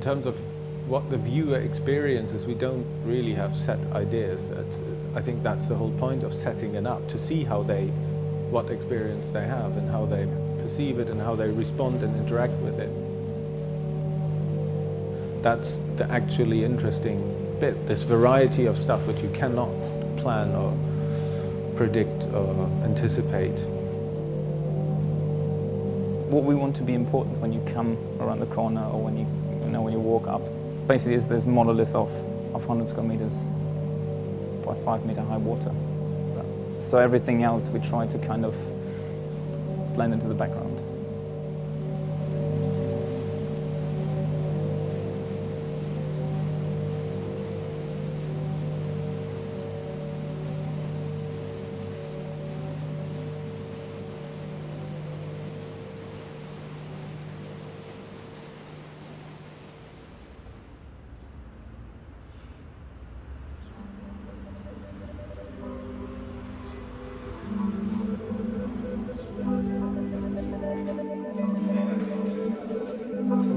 in terms of what the viewer experiences, we don't really have set ideas. I think that's the whole point of setting it up, to see what experience they have and how they perceive it and how they respond and interact with it. That's the actually interesting bit, this variety of stuff which you cannot plan or predict or anticipate. What we want to be important when you come around the corner or when you walk up, basically is this monolith of 100 square meters by 5 meter high water. So everything else we try to kind of blend into the background.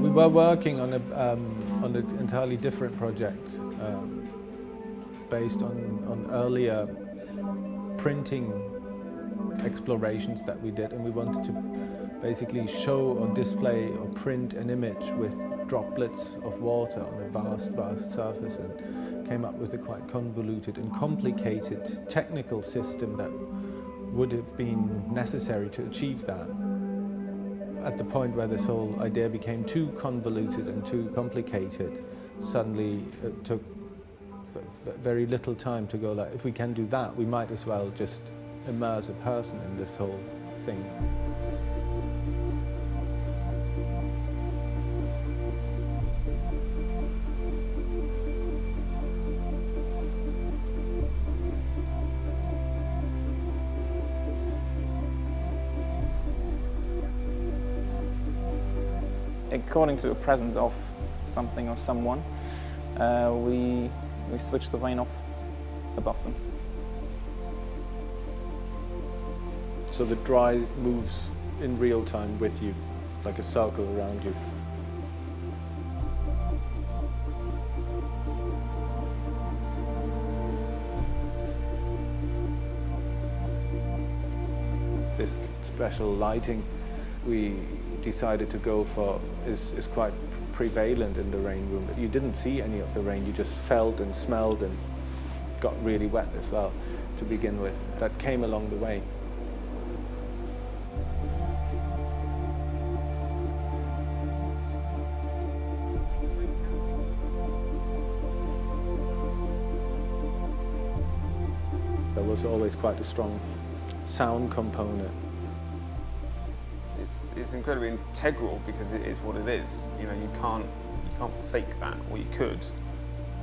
We were working on an entirely different project based on earlier printing explorations that we did, and we wanted to basically show or display or print an image with droplets of water on a vast surface, and came up with a quite convoluted and complicated technical system that would have been necessary to achieve that. At the point where this whole idea became too convoluted and too complicated, suddenly it took very little time to go like, if we can do that, we might as well just immerse a person in this whole thing. According to the presence of something or someone, we switch the rain off above them. So the dry moves in real time with you, like a circle around you. This special lighting we decided to go for is quite prevalent in the rain room. You didn't see any of the rain, you just felt and smelled and got really wet as well to begin with. That came along the way. There was always quite a strong sound component. It's incredibly integral because it is what it is. You know, you can't fake that, or you could,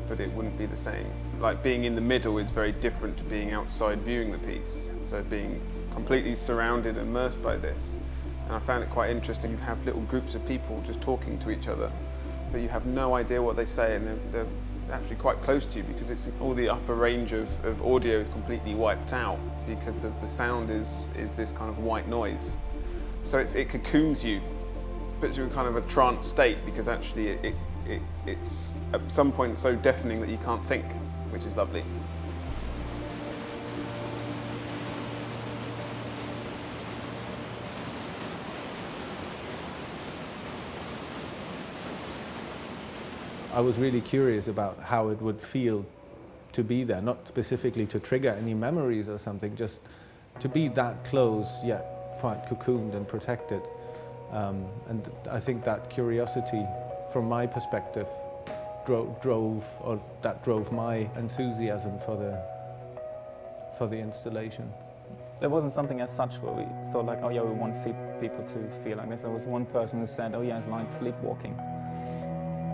but it wouldn't be the same. Like, being in the middle is very different to being outside viewing the piece. So being completely surrounded and immersed by this. And I found it quite interesting. You have little groups of people just talking to each other, but you have no idea what they say, and they're actually quite close to you because it's all the upper range of audio is completely wiped out because of the sound is this kind of white noise. So it cocoons you, puts you in kind of a trance state because actually it's at some point so deafening that you can't think, which is lovely. I was really curious about how it would feel to be there, not specifically to trigger any memories or something, just to be that close yet quite cocooned and protected. And I think that curiosity, from my perspective, drove my enthusiasm for the installation. There wasn't something as such where we thought like, oh yeah, we want people to feel like this. There was one person who said, oh yeah, it's like sleepwalking.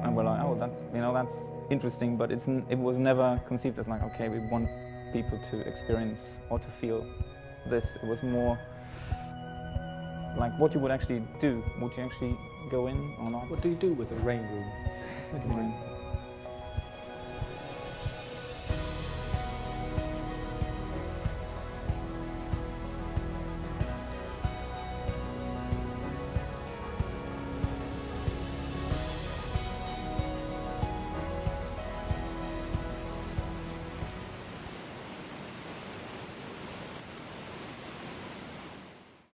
And we're like, oh, that's interesting, but it was never conceived as like, okay, we want people to experience or to feel this. It was more like what you would actually do. Would you actually go in or not? What do you do with a rain room?